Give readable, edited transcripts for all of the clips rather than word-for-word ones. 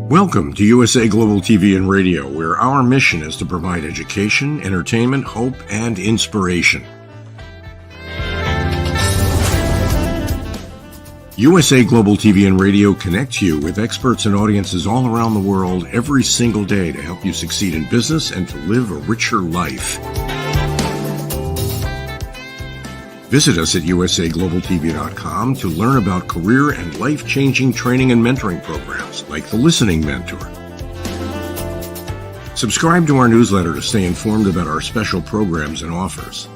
Welcome to USA Global TV and Radio, where our mission is to provide education, entertainment, hope, and inspiration. USA Global TV and Radio connects you with experts and audiences all around the world every single day to help you succeed in business and to live a richer life. Visit us at usaglobaltv.com to learn about career and life-changing training and mentoring programs like the Listening Mentor. Subscribe to our newsletter to stay informed about our special programs and offers.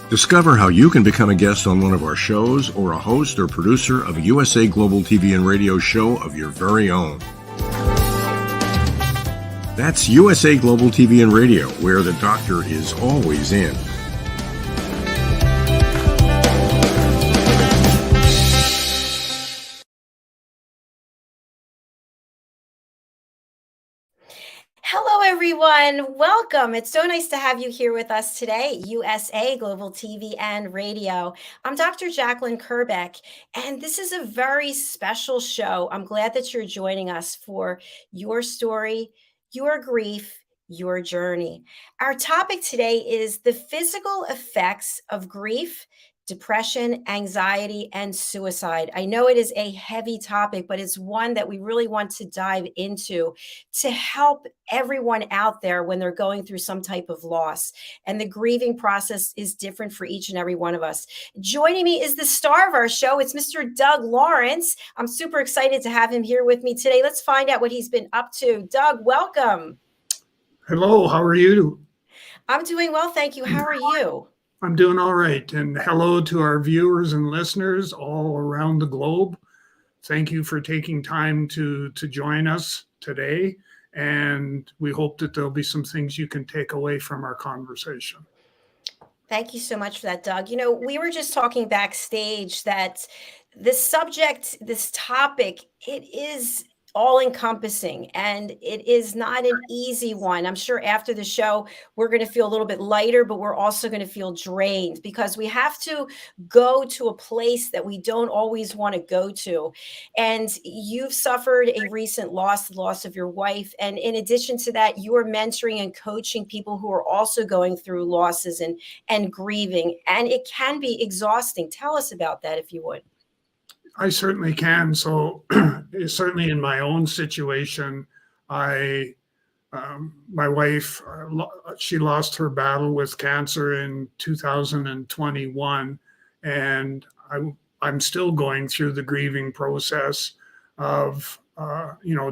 Discover how you can become a guest on one of our shows or a host or producer of a USA Global TV and Radio show of your very own. That's USA Global TV and Radio, where the doctor is always in. Hello, everyone. Welcome. It's so nice to have you here with us today, USA Global TV and Radio. I'm Dr. JACALYN KERBECK, and this is a very special show. I'm glad that you're joining us for your story, your grief, your journey. Our topic today is the physical effects of grief, depression, anxiety, and suicide. I know it is a heavy topic, but it's one that we really want to dive into to help everyone out there when they're going through some type of loss. And the grieving process is different for each and every one of us. Joining me is the star of our show. It's Mr. Doug Lawrence. I'm super excited to have him here with me today. Let's find out what he's been up to. Doug, welcome. Hello, how are you? I'm doing well, thank you. How are you? I'm doing all right. And hello to our viewers and listeners all around the globe. Thank you for taking time to join us today. And we hope that there'll be some things you can take away from our conversation. Thank you so much for that, Doug. You know, we were just talking backstage that this subject, this topic, it is all-encompassing, and it is not an easy one. I'm sure after the show, we're going to feel a little bit lighter, but we're also going to feel drained because we have to go to a place that we don't always want to go to. And you've suffered a recent loss, the loss of your wife. And in addition to that, you are mentoring and coaching people who are also going through losses and grieving. And it can be exhausting. Tell us about that, if you would. I certainly can. So certainly in my own situation, my wife, she lost her battle with cancer in 2021. And I'm still going through the grieving process of,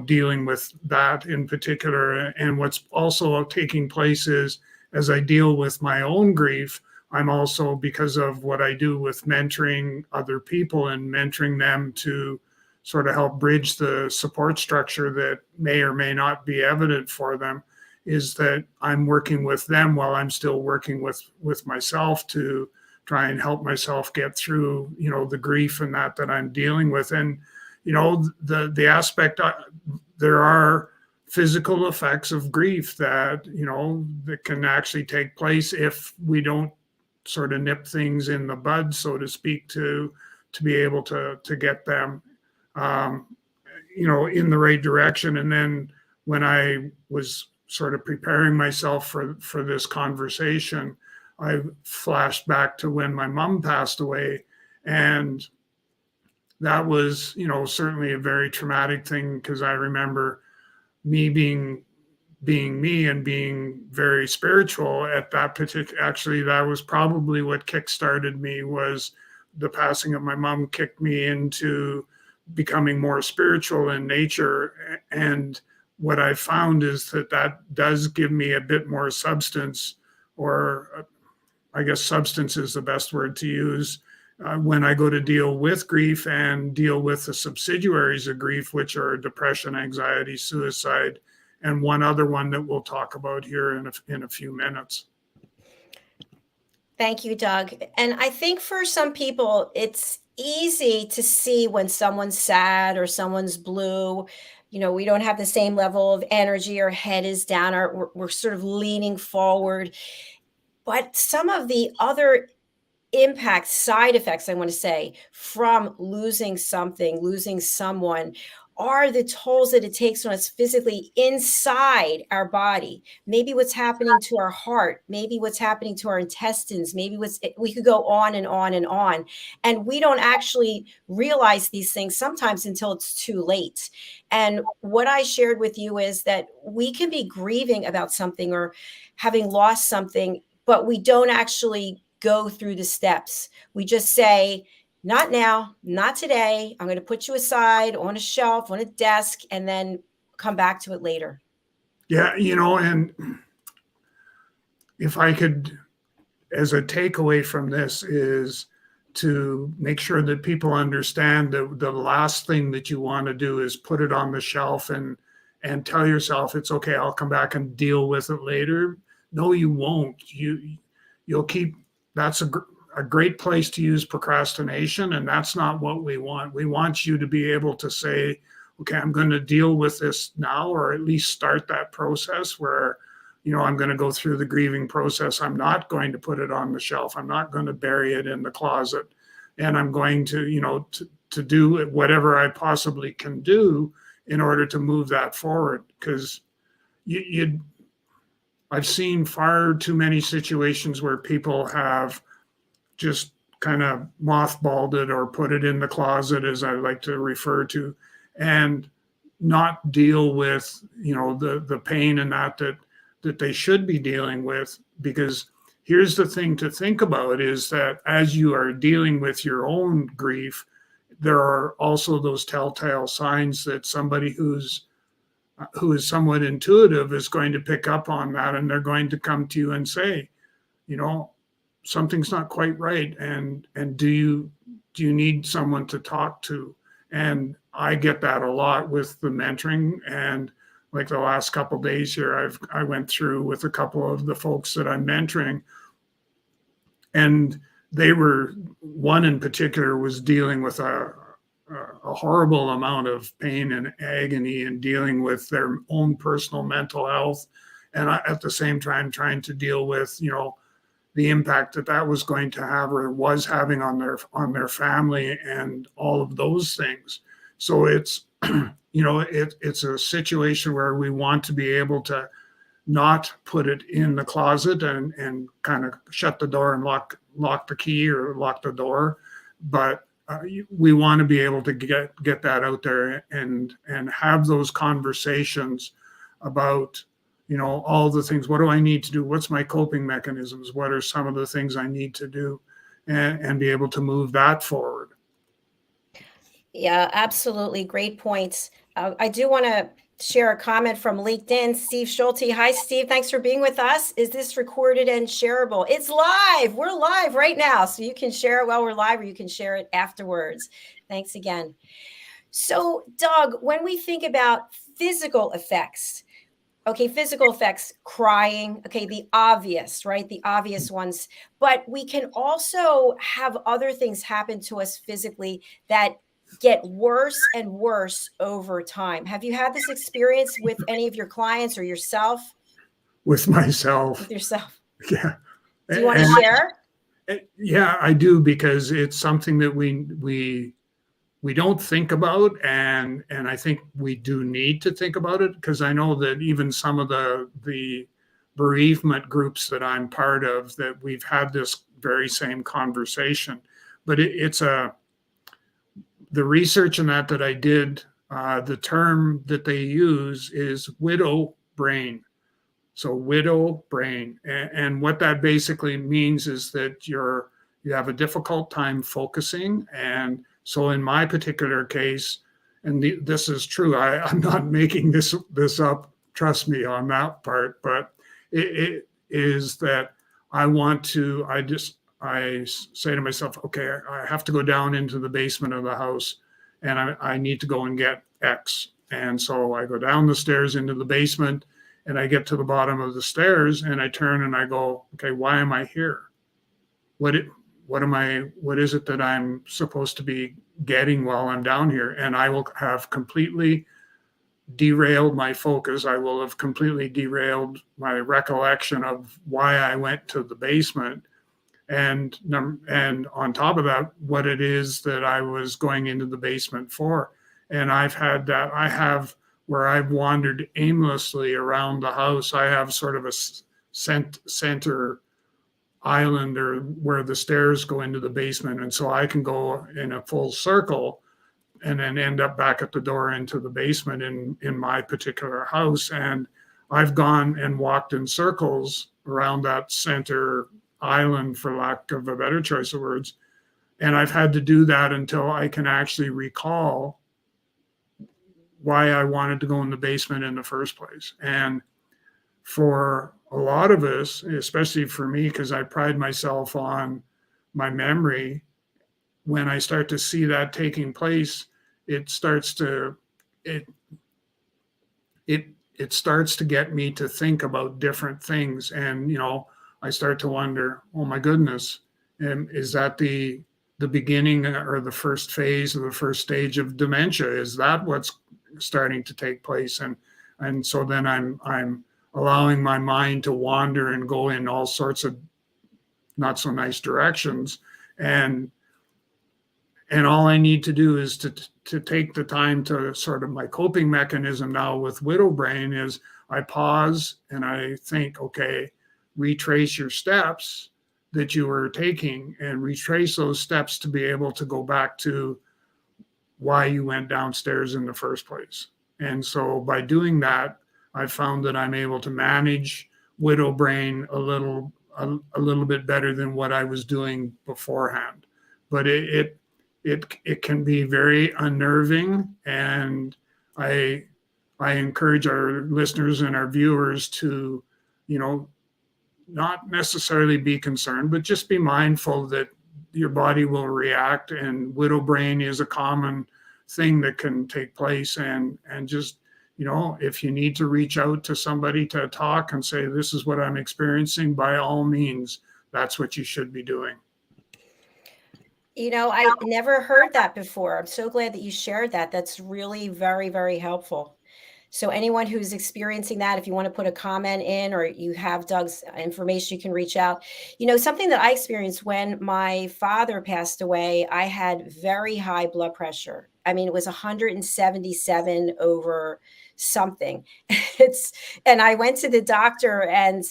dealing with that in particular. And what's also taking place is as I deal with my own grief, I'm also, because of what I do with mentoring other people and mentoring them to sort of help bridge the support structure that may or may not be evident for them, is that I'm working with them while I'm still working with myself to try and help myself get through, the grief and that I'm dealing with. And, the aspect, there are physical effects of grief that, that can actually take place if we don't sort of nip things in the bud, so to speak, to be able to get them, in the right direction. And then when I was sort of preparing myself for this conversation, I flashed back to when my mom passed away. And that was, certainly a very traumatic thing, because I remember me being me and being very spiritual at that particular, actually, that was probably what kickstarted me, was the passing of my mom kicked me into becoming more spiritual in nature. And what I found is that does give me a bit more substance, or I guess substance is the best word to use, when I go to deal with grief and deal with the subsidiaries of grief, which are depression, anxiety, suicide, and one other one that we'll talk about here in a few minutes. Thank you, Doug. And I think for some people, it's easy to see when someone's sad or someone's blue. We don't have the same level of energy, our head is down, we're sort of leaning forward. But some of the other impacts, side effects, I want to say, from losing something, losing someone, are the tolls that it takes on us physically inside our body. Maybe what's happening to our heart, maybe what's happening to our intestines, we could go on and on and on. And we don't actually realize these things sometimes until it's too late. And what I shared with you is that we can be grieving about something or having lost something, but we don't actually go through the steps. We just say, not now, not today. I'm going to put you aside on a shelf, on a desk, and then come back to it later. Yeah, and if I could, as a takeaway from this, is to make sure that people understand that the last thing that you want to do is put it on the shelf and tell yourself it's okay, I'll come back and deal with it later. No, you won't. You'll keep. That's a great place to use procrastination, and that's not what we want. We want you to be able to say, okay, I'm going to deal with this now, or at least start that process where, I'm going to go through the grieving process. I'm not going to put it on the shelf. I'm not going to bury it in the closet. And I'm going to, to do whatever I possibly can do in order to move that forward. Because I've seen far too many situations where people have just kind of mothballed it or put it in the closet, as I like to refer to, and not deal with, the pain and that they should be dealing with. Because here's the thing to think about is that as you are dealing with your own grief, there are also those telltale signs that somebody who is somewhat intuitive is going to pick up on that, and they're going to come to you and say, something's not quite right, and do you need someone to talk to? And I get that a lot with the mentoring, and like the last couple of days here, I went through with a couple of the folks that I'm mentoring, and one in particular was dealing with a horrible amount of pain and agony and dealing with their own personal mental health. And at the same time, trying to deal with, the impact that was going to have or was having on their family and all of those things. So it's, it's a situation where we want to be able to not put it in the closet and kind of shut the door and lock the key or lock the door. But we want to be able to get that out there and have those conversations about, all the things. What do I need to do? What's my coping mechanisms? What are some of the things I need to do, and be able to move that forward? Yeah, absolutely. Great points. I do want to share a comment from LinkedIn. Steve Schulte. Hi, Steve. Thanks for being with us. Is this recorded and shareable? It's live. We're live right now. So you can share it while we're live, or you can share it afterwards. Thanks again. So, Doug, when we think about physical effects, crying, the obvious, right? The obvious ones. But we can also have other things happen to us physically that get worse and worse over time. Have you had this experience with any of your clients or yourself? With myself. With yourself. Yeah. Do you want to share? Yeah, I do, because it's something that we don't think about, and I think we do need to think about it, because I know that even some of the bereavement groups that I'm part of, that we've had this very same conversation. But the research in that I did, the term that they use is widow brain. So widow brain, and what that basically means is that you have a difficult time focusing. And so in my particular case, and this is true, I'm not making this up, trust me on that part, but it is that I say to myself, okay, I have to go down into the basement of the house, and I need to go and get X. And so I go down the stairs into the basement, and I get to the bottom of the stairs, and I turn and I go, okay, why am I here? What is it that I'm supposed to be getting while I'm down here? And I will have completely derailed my focus. I will have completely derailed my recollection of why I went to the basement. And on top of that, what it is that I was going into the basement for. And I've had that. I have where I've wandered aimlessly around the house. I have sort of a center island or where the stairs go into the basement. And so I can go in a full circle and then end up back at the door into the basement in my particular house. And I've gone and walked in circles around that center island, for lack of a better choice of words. And I've had to do that until I can actually recall why I wanted to go in the basement in the first place. And for a lot of us, especially for me, because I pride myself on my memory, when I start to see that taking place, it starts to get me to think about different things. And, you know, I start to wonder, oh my goodness, is that the beginning or the first phase or the first stage of dementia? Is that what's starting to take place? And so then I'm allowing my mind to wander and go in all sorts of not so nice directions. And all I need to do is to take the time to sort of, my coping mechanism now with widow brain is I pause and I think, okay, retrace your steps that you were taking and retrace those steps to be able to go back to why you went downstairs in the first place. And so by doing that, I've found that I'm able to manage widow brain a little bit better than what I was doing beforehand. But it can be very unnerving, and I encourage our listeners and our viewers to, you know, not necessarily be concerned, but just be mindful that your body will react, and widow brain is a common thing that can take place. And just, you know, if you need to reach out to somebody to talk and say, this is what I'm experiencing, by all means, that's what you should be doing. You know, I never heard that before. I'm so glad that you shared that. That's really very, very helpful. So anyone who's experiencing that, if you want to put a comment in or you have Doug's information, you can reach out. You know, something that I experienced when my father passed away, I had very high blood pressure. I mean, it was 177 over something. And I went to the doctor and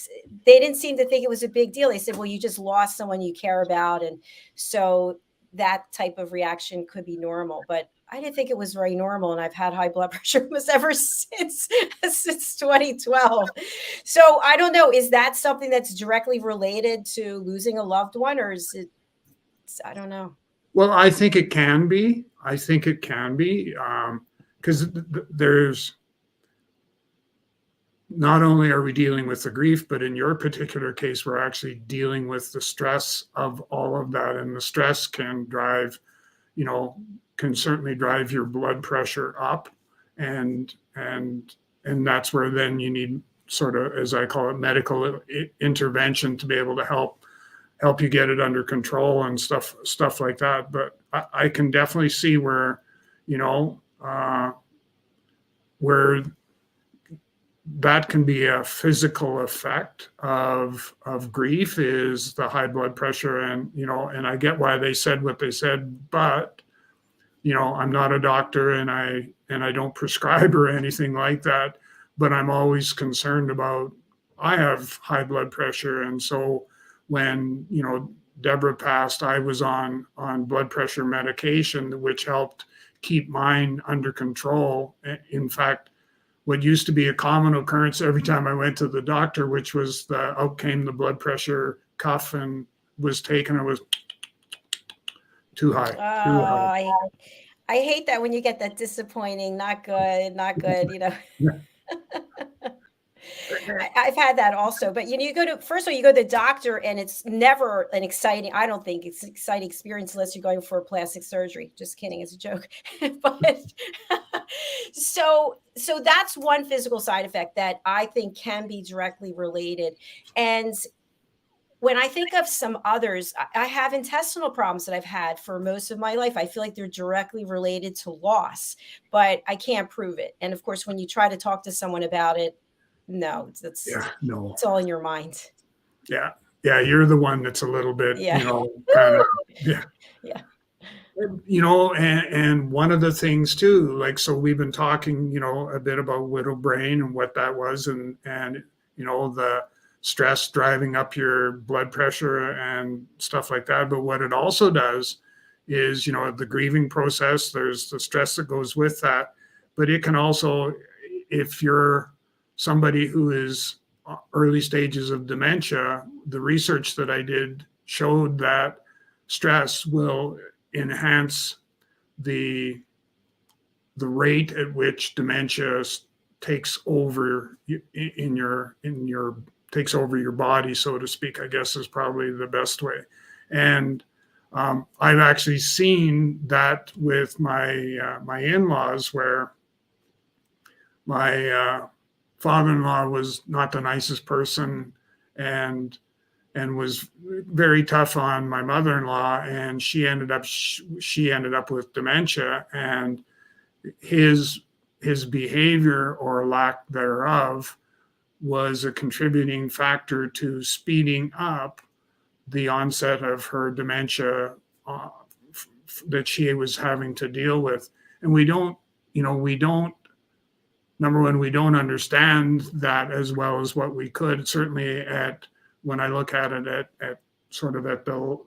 they didn't seem to think it was a big deal. They said, well, you just lost someone you care about. And so that type of reaction could be normal, but I didn't think it was very normal. And I've had high blood pressure almost ever since 2012. So I don't know, is that something that's directly related to losing a loved one, or is it, I don't know. Well, I think it can be. Because there's, not only are we dealing with the grief, but in your particular case, we're actually dealing with the stress of all of that. And the stress can drive, you know, can certainly drive your blood pressure up. And that's where then you need sort of, as I call it, medical intervention to be able to help you get it under control and stuff like that. But I can definitely see where, you know, where that can be a physical effect of grief, is the high blood pressure. And, you know, and I get why they said what they said, but, you know, I'm not a doctor and I don't prescribe or anything like that, but I'm always concerned about, I have high blood pressure. And so when, you know, Deborah passed, I was on blood pressure medication, which helped keep mine under control. In fact, what used to be a common occurrence every time I went to the doctor, which was out came the blood pressure cuff and was taken, it was too high. I hate that when you get that disappointing, not good, you know. I've had that also, but you know, first of all, you go to the doctor and it's never an exciting, I don't think it's an exciting experience unless you're going for a plastic surgery. Just kidding, it's a joke. But so that's one physical side effect that I think can be directly related. And when I think of some others, I have intestinal problems that I've had for most of my life. I feel like they're directly related to loss, but I can't prove it. And of course, when you try to talk to someone about it, no, it's all in your mind. Yeah. You're the one that's a little bit, you know, kind of, yeah. And one of the things too, like, so we've been talking, a bit about widow brain and what that was, and the stress driving up your blood pressure and stuff like that. But what it also does is, the grieving process, there's the stress that goes with that. But it can also, if you're somebody who is early stages of dementia, the research that I did showed that stress will enhance the rate at which dementia takes over takes over your body, so to speak, I guess is probably the best way. And I've actually seen that with my in-laws, where my father-in-law was not the nicest person, and was very tough on my mother-in-law, and she ended up with dementia, and his behavior, or lack thereof, was a contributing factor to speeding up the onset of her dementia that she was having to deal with. And we don't number one, we don't understand that as well as what we could. Certainly, when I look at it at sort of at the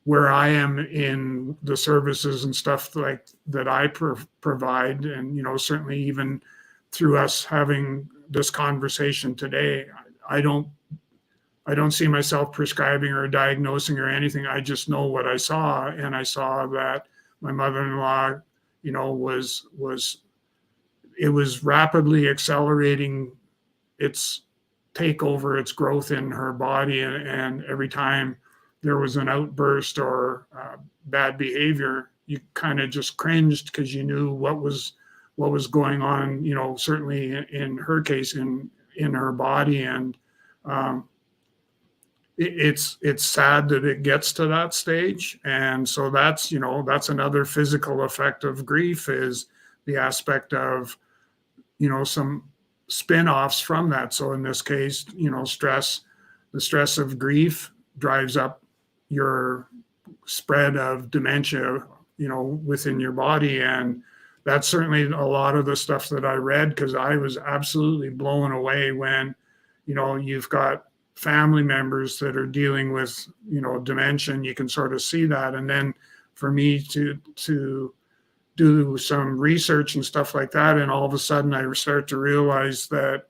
where I am in the services and stuff like that I provide, and certainly even through us having this conversation today, I don't see myself prescribing or diagnosing or anything. I just know what I saw, and I saw that my mother-in-law, it was rapidly accelerating its takeover, its growth in her body, and every time there was an outburst or bad behavior, you kind of just cringed, because you knew what was going on, certainly in her case, in her body. And it's sad that it gets to that stage. And so that's another physical effect of grief, is the aspect of some spin-offs from that. So in this case, the stress of grief drives up your spread of dementia, within your body. And that's certainly a lot of the stuff that I read, because I was absolutely blown away when, you've got family members that are dealing with, dementia, and you can sort of see that. And then for me to do some research and stuff like that, and all of a sudden I start to realize that,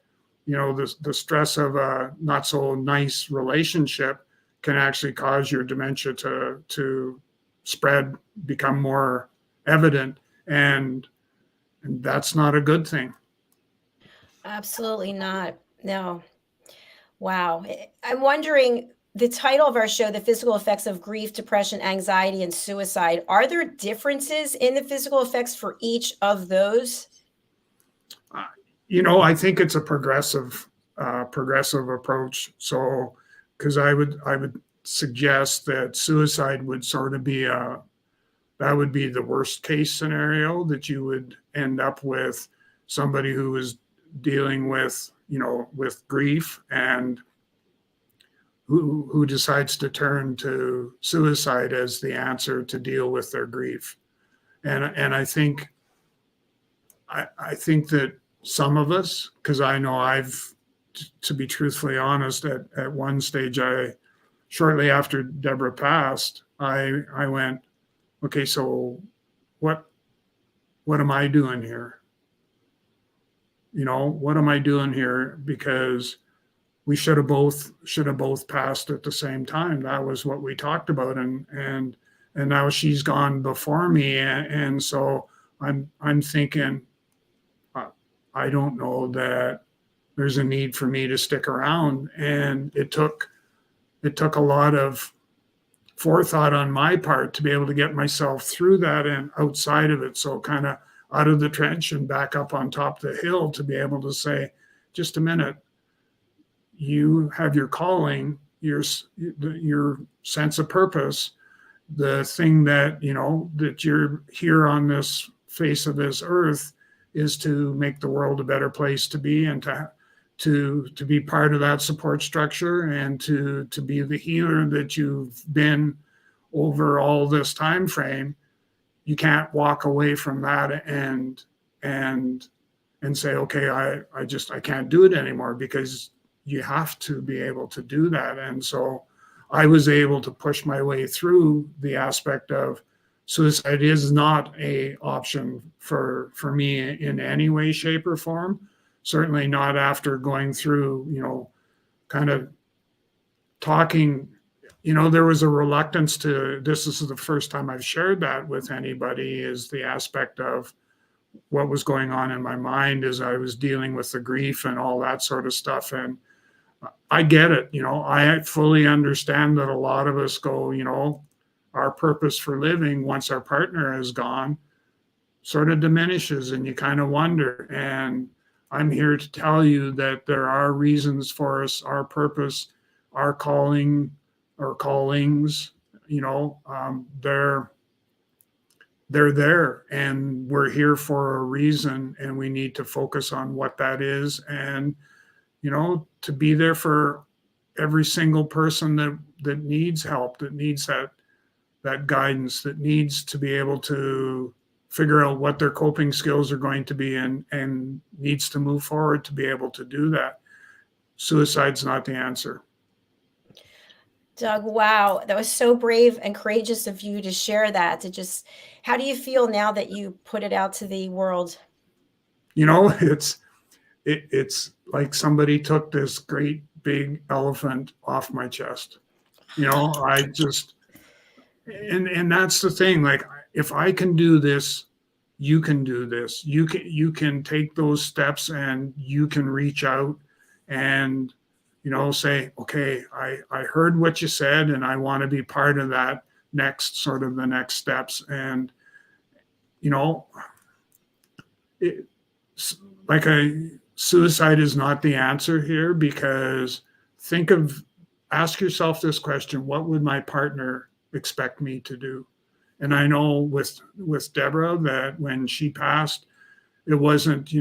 the stress of a not so nice relationship can actually cause your dementia to spread, become more evident, and that's not a good thing. Absolutely not. No. Wow. I'm wondering, the title of our show, The Physical Effects of Grief, Depression, Anxiety, and Suicide. Are there differences in the physical effects for each of those? I think it's a progressive approach. So, because I would suggest that suicide would sort of be that would be the worst case scenario, that you would end up with somebody who is dealing with, with grief, and who decides to turn to suicide as the answer to deal with their grief. And I think that some of us, because I know to be truthfully honest, at one stage, shortly after Deborah passed, I went, okay, so what am I doing here? What am I doing here? Because we should have both passed at the same time. That was what we talked about, and now she's gone before me, and so I'm thinking, I don't know that there's a need for me to stick around. And it took a lot of forethought on my part to be able to get myself through that and outside of it. So kind of out of the trench and back up on top of the hill, to be able to say, just a minute, you have your calling, your sense of purpose, the thing that, that you're here on this face of this earth is to make the world a better place to be, and to be part of that support structure, and to be the healer that you've been over all this time frame. you can't walk away from that and say, okay, I can't do it anymore, because you have to be able to do that. And so I was able to push my way through the aspect of suicide is not a option for me in any way, shape, or form. Certainly not after going through, kind of talking. There was a reluctance to, this is the first time I've shared that with anybody, is the aspect of what was going on in my mind as I was dealing with the grief and all that sort of stuff. And I get it. I fully understand that a lot of us go, our purpose for living, once our partner is gone, sort of diminishes, and you kind of wonder. And I'm here to tell you that there are reasons for us, our purpose, our calling or callings, they're there, and we're here for a reason, and we need to focus on what that is. And to be there for every single person that needs help, that needs that guidance, that needs to be able to figure out what their coping skills are going to be, and needs to move forward to be able to do that. Suicide's not the answer. Doug, wow, that was so brave and courageous of you to share that. How do you feel now that you put it out to the world? It's like somebody took this great big elephant off my chest. I just, and that's the thing. Like, if I can do this, you can do this. You can take those steps, and you can reach out and say, okay, I heard what you said, and I want to be part of that the next steps. And, suicide is not the answer here, because ask yourself this question: what would my partner expect me to do? And I know with Deborah, that when she passed, it wasn't,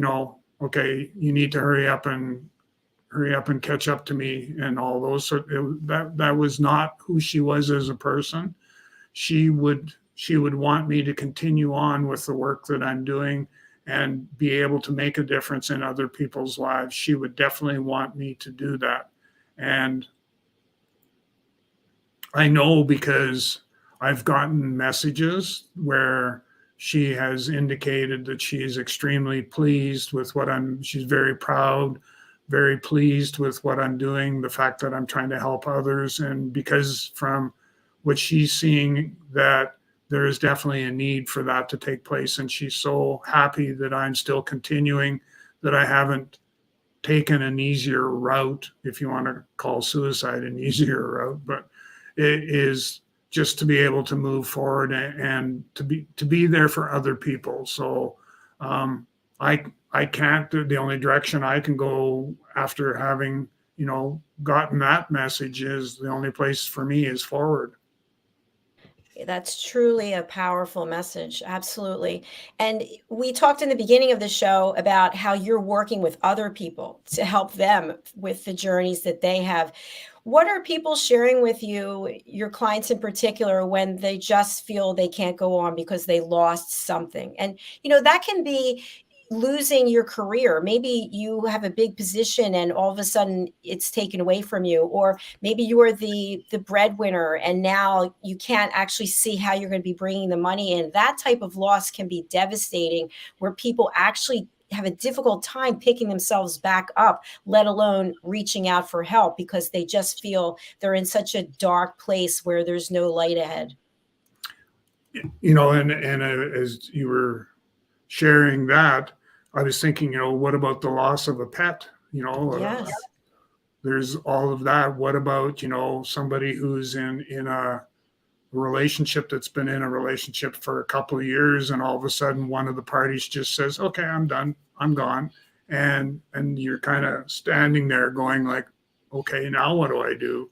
okay, you need to hurry up and catch up to me and all those that was not who she was as a person. She would want me to continue on with the work that I'm doing and be able to make a difference in other people's lives. She would definitely want me to do that. And I know, because I've gotten messages where she has indicated that she is extremely pleased with she's very proud, very pleased with what I'm doing, the fact that I'm trying to help others. And because from what she's seeing, that there is definitely a need for that to take place. And she's so happy that I'm still continuing, that I haven't taken an easier route, if you want to call suicide an easier route, but it is just to be able to move forward and to be there for other people. So I can't, the only direction I can go after having, gotten that message, is the only place for me is forward. That's truly a powerful message. Absolutely. And we talked in the beginning of the show about how you're working with other people to help them with the journeys that they have. What are people sharing with you, your clients in particular, when they just feel they can't go on because they lost something? And, that can be losing your career. Maybe you have a big position and all of a sudden it's taken away from you, or maybe you are the breadwinner and now you can't actually see how you're going to be bringing the money in. That type of loss can be devastating, where people actually have a difficult time picking themselves back up, let alone reaching out for help, because they just feel they're in such a dark place where there's no light ahead. And as you were sharing that, I was thinking, what about the loss of a pet? Yes. There's all of that. What about, somebody who's in a relationship that's been in a relationship for a couple of years, and all of a sudden one of the parties just says, okay, I'm done, I'm gone. And you're kind of standing there going like, okay, now what do I do?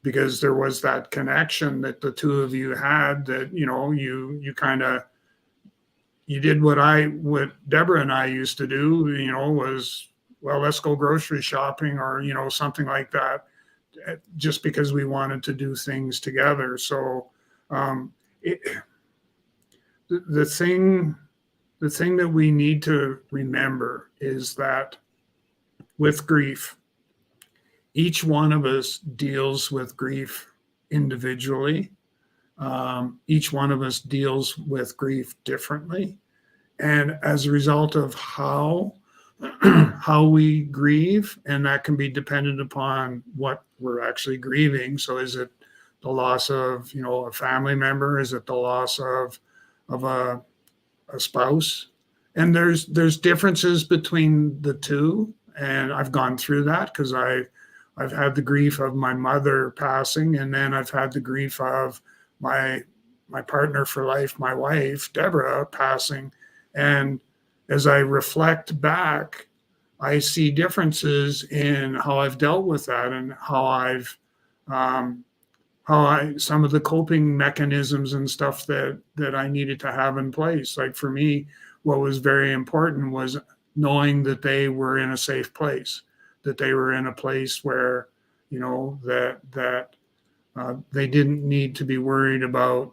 Because there was that connection that the two of you had, that, you kind of, you did what Deborah and I used to do, was, well, let's go grocery shopping, or, something like that, just because we wanted to do things together. So the thing that we need to remember is that with grief, each one of us deals with grief individually. Each one of us deals with grief differently. And as a result of how we grieve, and that can be dependent upon what we're actually grieving. So is it the loss of, a family member? Is it the loss of a spouse? And there's differences between the two. And I've gone through that because I've had the grief of my mother passing, and then I've had the grief of my partner for life, my wife, Deborah, passing. And as I reflect back, I see differences in how I've dealt with that and some of the coping mechanisms and stuff that I needed to have in place. Like for me, what was very important was knowing that they were in a safe place, that they were in a place where, that they didn't need to be worried about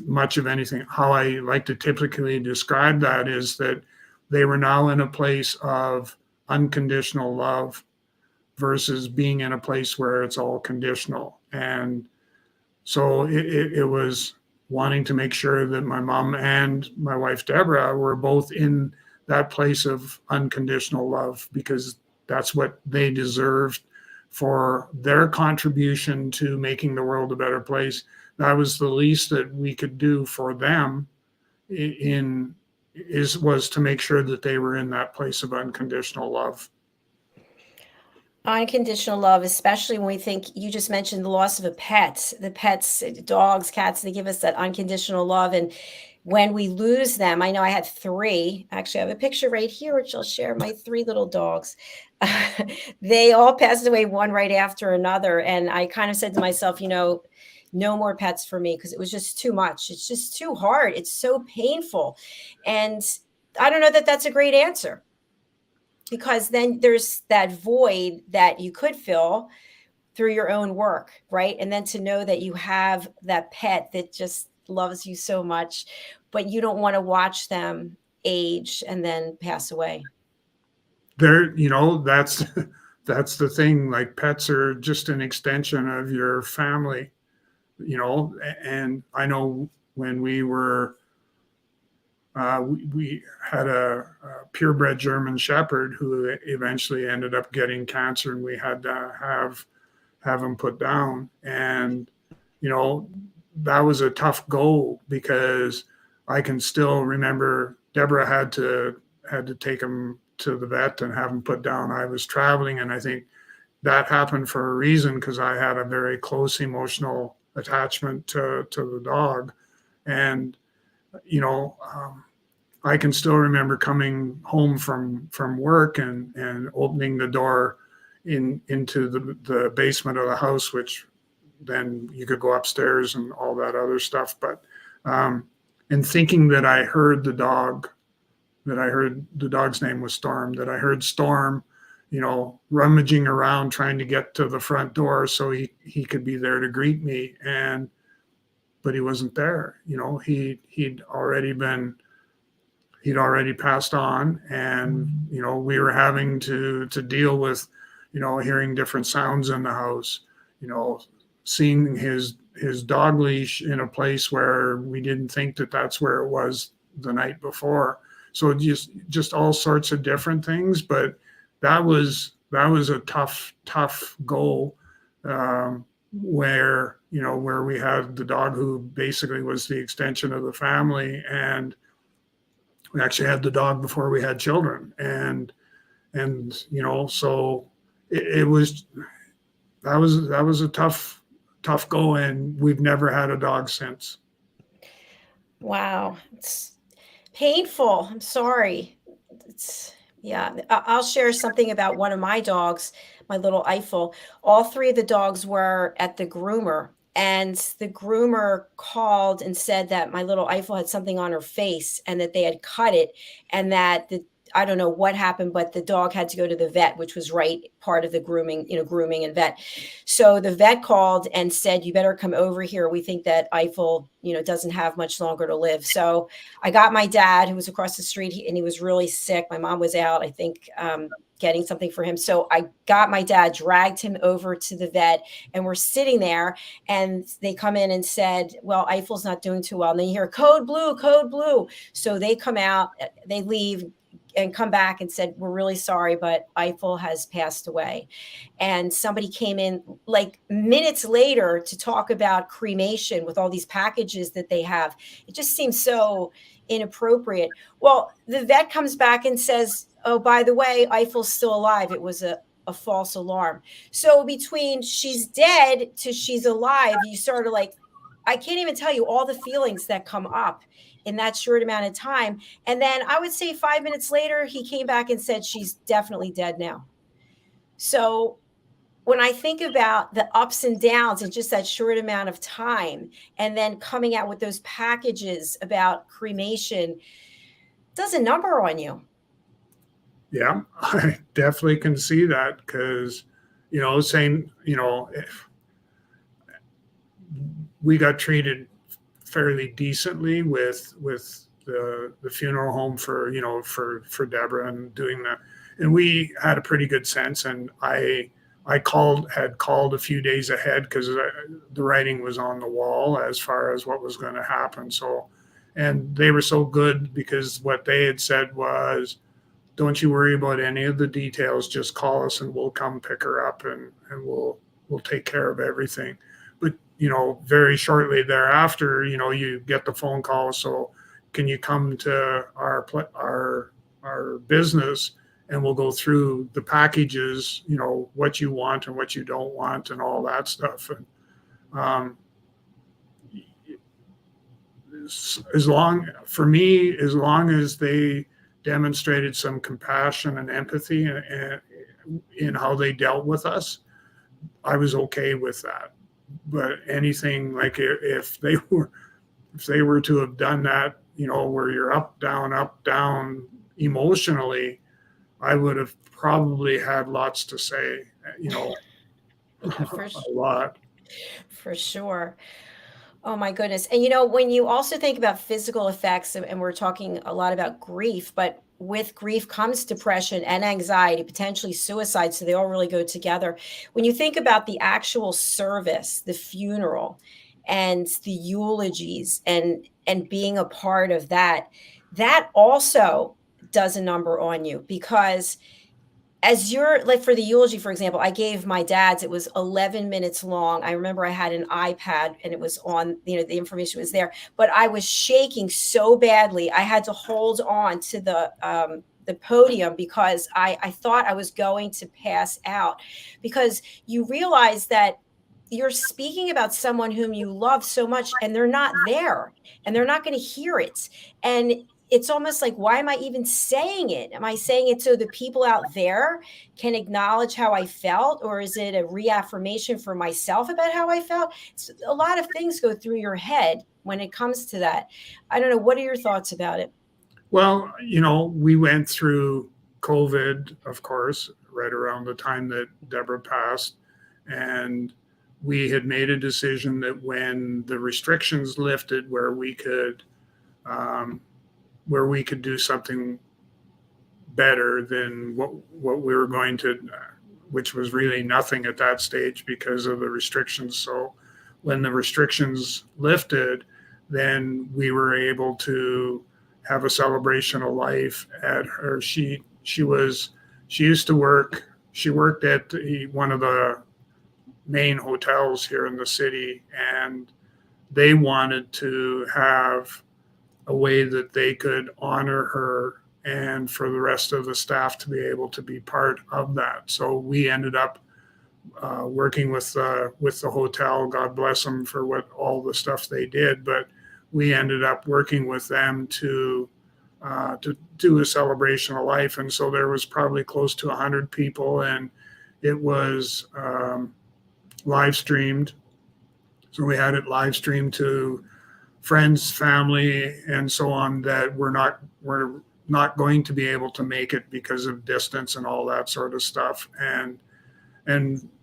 much of anything. How I like to typically describe that is that they were now in a place of unconditional love versus being in a place where it's all conditional. And so it was wanting to make sure that my mom and my wife, Deborah, were both in that place of unconditional love, because that's what they deserved for their contribution to making the world a better place. That was the least that we could do for them was to make sure that they were in that place of unconditional love. Unconditional love, especially when we think, you just mentioned the loss of a pet. The pets, dogs, cats, they give us that unconditional love. And when we lose them, I know I had 3. Actually, I have a picture right here, which I'll share, my 3 little dogs. They all passed away one right after another. And I kind of said to myself, no more pets for me, because it was just too much. It's just too hard. It's so painful. And I don't know that that's a great answer, because then there's that void that you could fill through your own work, right? And then to know that you have that pet that just loves you so much, but you don't want to watch them age and then pass away. That's the thing. Like, pets are just an extension of your family, and I know when we were we had a purebred German Shepherd who eventually ended up getting cancer, and we had to have him put down. And that was a tough goal, because I can still remember Deborah had to take him to the vet and have him put down. I was traveling, and I think that happened for a reason, because I had a very close emotional attachment to the dog. And I can still remember coming home from work and opening the door into the basement of the house, which then you could go upstairs and all that other stuff. But and thinking that I heard the dog's name was Storm, that I heard Storm, rummaging around trying to get to the front door so he could be there to greet me. But he wasn't there. He'd already passed on, and we were having to deal with hearing different sounds in the house, seeing his dog leash in a place where we didn't think that that's where it was the night before. So just all sorts of different things. But that was a tough goal, where we had the dog who basically was the extension of the family. And we actually had the dog before we had children. And so it was, that was a tough go, and we've never had a dog since. Wow. It's painful. I'm sorry. I'll share something about one of my dogs, my little Eiffel. All 3 of the dogs were at the groomer, and the groomer called and said that my little Eiffel had something on her face, and that they had cut it, and that I don't know what happened, but the dog had to go to the vet, which was right part of the grooming and vet. So the vet called and said, you better come over here. We think that Eiffel, doesn't have much longer to live. So I got my dad, who was across the street, and he was really sick. My mom was out, I think, getting something for him. So I got my dad, dragged him over to the vet, and we're sitting there, and they come in and said, well, Eiffel's not doing too well. And then you hear code blue, code blue. So they come out, they leave and come back and said, we're really sorry, but Eiffel has passed away. And somebody came in like minutes later to talk about cremation with all these packages that they have. It just seems so inappropriate. Well, the vet comes back and says, oh, by the way, Eiffel's still alive. It was a false alarm. So between she's dead to she's alive, you sort of like, I can't even tell you all the feelings that come up in that short amount of time. And then I would say 5 minutes later, he came back and said, she's definitely dead now. So when I think about the ups and downs in just that short amount of time, and then coming out with those packages about cremation, does a number on you. Yeah, I definitely can see that because, saying, if we got treated fairly decently with the funeral home for Deborah and doing that, and we had a pretty good sense. And I had called a few days ahead because the writing was on the wall as far as what was going to happen. So, and they were so good because what they had said was, don't you worry about any of the details. Just call us and we'll come pick her up and we'll take care of everything. But, very shortly thereafter, you get the phone call. So can you come to our business and we'll go through the packages, what you want and what you don't want and all that stuff. And as long as they demonstrated some compassion and empathy in how they dealt with us, I was okay with that. But anything like if they were to have done that, where you're up, down emotionally, I would have probably had lots to say, a lot. For sure. Oh my goodness. And when you also think about physical effects, and we're talking a lot about grief, but with grief comes depression and anxiety, potentially suicide. So they all really go together. When you think about the actual service, the funeral and the eulogies and being a part of that, that also does a number on you, because as you're like, for the eulogy, for example, I gave my dad's, it was 11 minutes long. I remember I had an iPad and it was on, the information was there, but I was shaking so badly. I had to hold on to the podium because I thought I was going to pass out, because you realize that you're speaking about someone whom you love so much and they're not there and they're not going to hear it. And it's almost like, why am I even saying it? Am I saying it so the people out there can acknowledge how I felt? Or is it a reaffirmation for myself about how I felt? A lot of things go through your head when it comes to that. I don't know. What are your thoughts about it? Well, we went through COVID, of course, right around the time that Deborah passed. And we had made a decision that when the restrictions lifted, where we could do something better than what we were going to, which was really nothing at that stage because of the restrictions. So when the restrictions lifted, then we were able to have a celebration of life at her. She used to work. She worked at one of the main hotels here in the city, and they wanted to have a way that they could honor her and for the rest of the staff to be able to be part of that. So we ended up working with the hotel. God bless them for what all the stuff they did, but we ended up working with them to do a celebration of life. And so there was probably close to 100 people, and it was live streamed. So we had it live streamed to friends, family, and so on that were not going to be able to make it because of distance and all that sort of stuff. And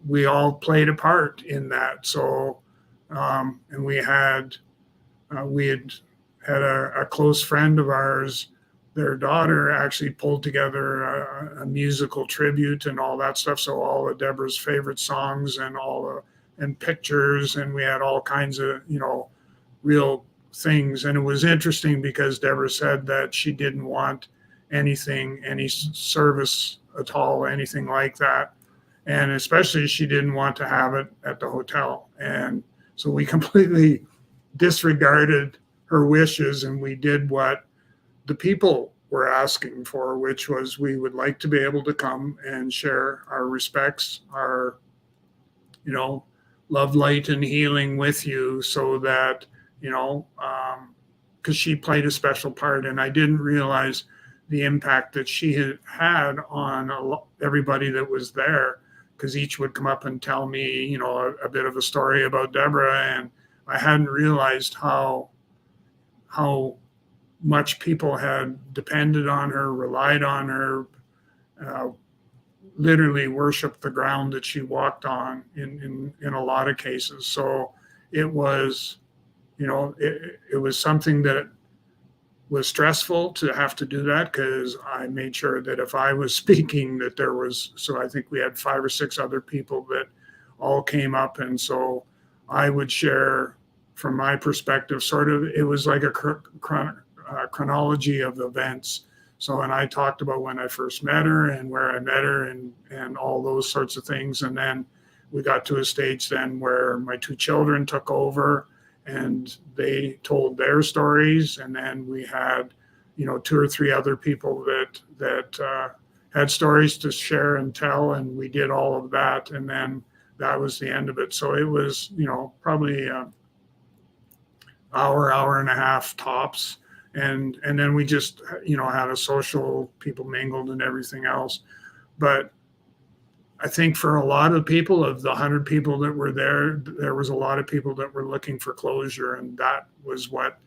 we all played a part in that. So, and we had a close friend of ours, their daughter actually pulled together a musical tribute and all that stuff. So all of Deborah's favorite songs and and pictures, and we had all kinds of, real things. And it was interesting because Deborah said that she didn't want any service at all, anything like that. And especially she didn't want to have it at the hotel. And so we completely disregarded her wishes, and we did what the people were asking for, which was we would like to be able to come and share our respects, our, love, light, and healing with you, so that, because she played a special part. And I didn't realize the impact that she had on everybody that was there, because each would come up and tell me, a bit of a story about Deborah. And I hadn't realized how much people had depended on her, relied on her, literally worshiped the ground that she walked on in a lot of cases. So it was, it was something that was stressful to have to do that, because I made sure that if I was speaking, that there was, so I think we had 5 or 6 other people that all came up. And so I would share from my perspective, sort of, it was like a chronology of events. So, and I talked about when I first met her and where I met her and all those sorts of things. And then we got to a stage then where my 2 children took over and they told their stories. And then we had, 2 or 3 other people that had stories to share and tell. And we did all of that. And then that was the end of it. So it was, probably hour and a half tops. And then we just, had a social, people mingled and everything else. But I think for a lot of people, of the 100 people that were there, there was a lot of people that were looking for closure. And that was what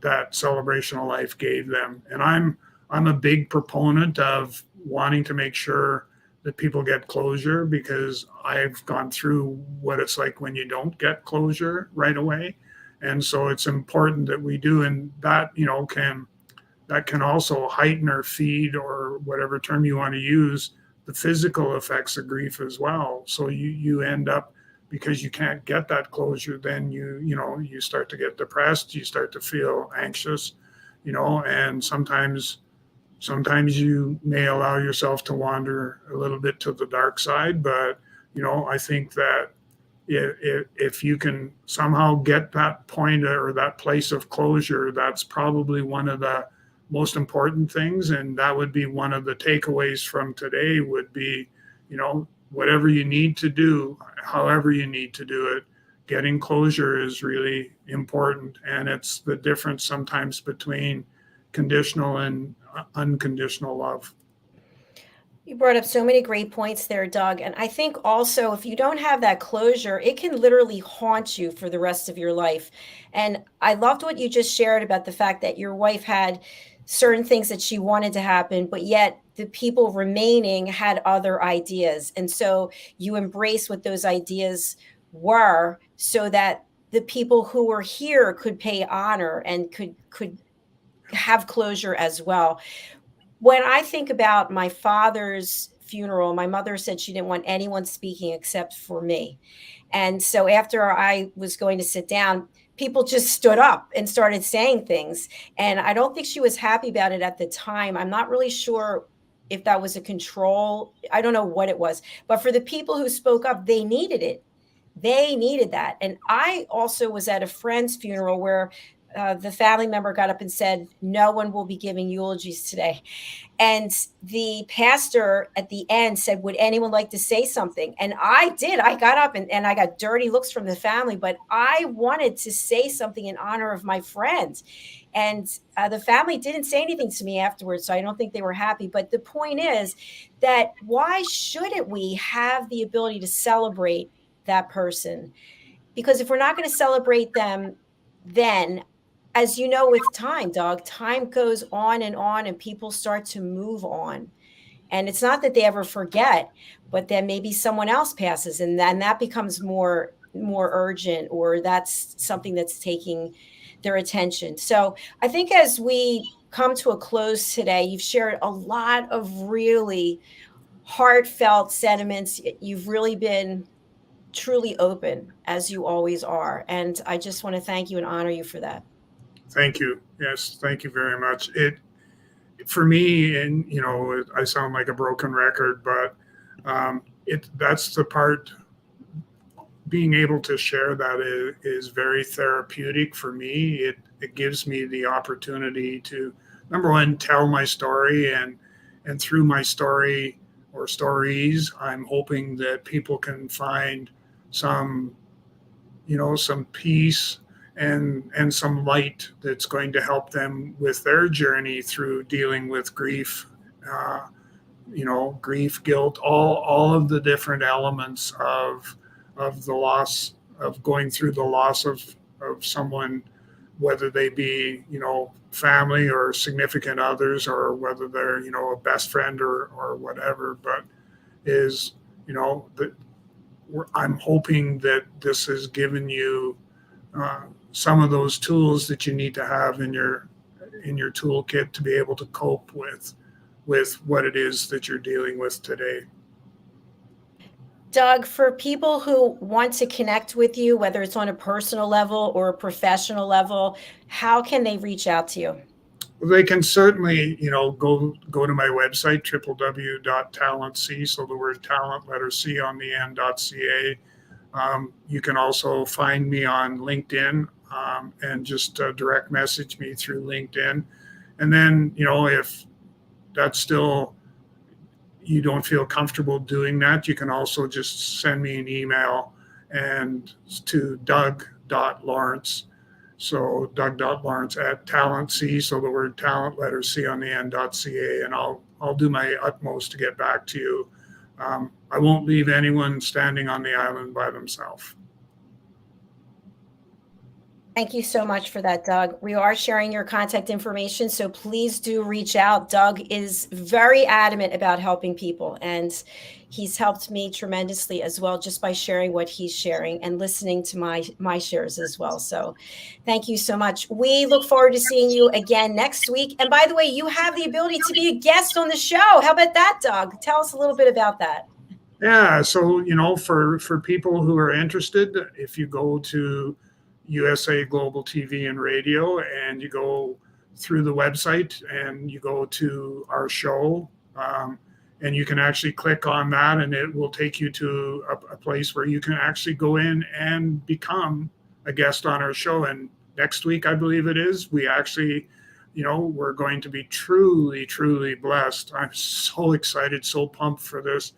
that celebration of life gave them. And I'm a big proponent of wanting to make sure that people get closure, because I've gone through what it's like when you don't get closure right away. And so it's important that we do, and that, can also heighten or feed, or whatever term you want to use, the physical effects of grief as well. So you end up, because you can't get that closure, then you start to get depressed, you start to feel anxious, and sometimes you may allow yourself to wander a little bit to the dark side. But, I think that if you can somehow get that point or that place of closure, that's probably one of the most important things. And that would be one of the takeaways from today, would be, whatever you need to do, however you need to do it, getting closure is really important. And it's the difference sometimes between conditional and unconditional love. You brought up so many great points there, Doug. And I think also, if you don't have that closure, it can literally haunt you for the rest of your life. And I loved what you just shared about the fact that your wife had certain things that she wanted to happen, but yet the people remaining had other ideas. And so you embrace what those ideas were, so that the people who were here could pay honor and could have closure as well. When I think about my father's funeral, my mother said she didn't want anyone speaking except for me. And so after I was going to sit down, people just stood up and started saying things. And I don't think she was happy about it at the time. I'm not really sure if that was a control. I don't know what it was. But for the people who spoke up, they needed it. They needed that. And I also was at a friend's funeral where the family member got up and said, "No one will be giving eulogies today." And the pastor at the end said, "Would anyone like to say something?" And I did. I got up and I got dirty looks from the family, but I wanted to say something in honor of my friend. And the family didn't say anything to me afterwards, so I don't think they were happy. But the point is that why shouldn't we have the ability to celebrate that person? Because if we're not going to celebrate them, then as you know, with time, Doug, time goes on and people start to move on. And it's not that they ever forget, but then maybe someone else passes and then that becomes more urgent, or that's something that's taking their attention. So I think as we come to a close today, you've shared a lot of really heartfelt sentiments. You've really been truly open, as you always are. And I just want to thank you and honor you for that. Thank you. Yes, thank you very much. For me, and I sound like a broken record, but that's the part. Being able to share that is very therapeutic for me. It gives me the opportunity to, number one, tell my story, and through my story or stories, I'm hoping that people can find some some peace and some light that's going to help them with their journey through dealing with grief, grief, guilt, all of the different elements of the loss, of going through the loss of someone, whether they be family or significant others, or whether they're a best friend or whatever. But is that I'm hoping that this has given you some of those tools that you need to have in your toolkit to be able to cope with what it is that you're dealing with today. Doug, for people who want to connect with you, whether it's on a personal level or a professional level, how can they reach out to you? Well, they can certainly, go to my website, www.TalentC, so the word talent, letter C on the end.ca. You can also find me on LinkedIn, and just direct message me through LinkedIn. And then, if that's still, you don't feel comfortable doing that, you can also just send me an email and to Doug.Lawrence. So Doug.Lawrence at TalentC, so the word talent, letter C on the end.ca, and I'll do my utmost to get back to you. I won't leave anyone standing on the island by themselves. Thank you so much for that, Doug. We are sharing your contact information, so please do reach out. Doug is very adamant about helping people, and he's helped me tremendously as well, just by sharing what he's sharing and listening to my shares as well. So thank you so much. We look forward to seeing you again next week. And by the way, you have the ability to be a guest on the show. How about that, Doug? Tell us a little bit about that. Yeah, so for people who are interested, if you go to USA Global TV and Radio, and you go through the website and you go to our show, and you can actually click on that, and it will take you to a place where you can actually go in and become a guest on our show. And next week, I believe it is, we actually, we're going to be truly, truly blessed. I'm so excited, so pumped for this.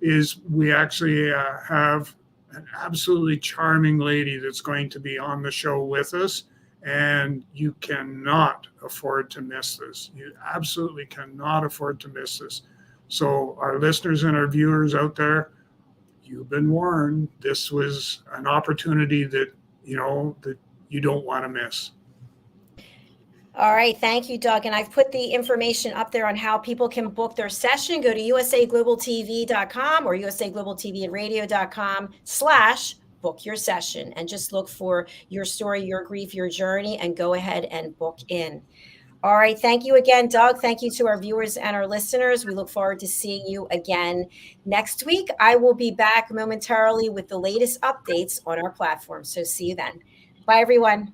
Is we actually have an absolutely charming lady that's going to be on the show with us, and you cannot afford to miss this. You absolutely cannot afford to miss this. So our listeners and our viewers out there, you've been warned. This was an opportunity that that you don't want to miss. All right. Thank you, Doug. And I've put the information up there on how people can book their session. Go to usaglobaltv.com or usaglobaltvandradio.com/book your session, and just look for your story, your grief, your journey, and go ahead and book in. All right. Thank you again, Doug. Thank you to our viewers and our listeners. We look forward to seeing you again next week. I will be back momentarily with the latest updates on our platform. So see you then. Bye, everyone.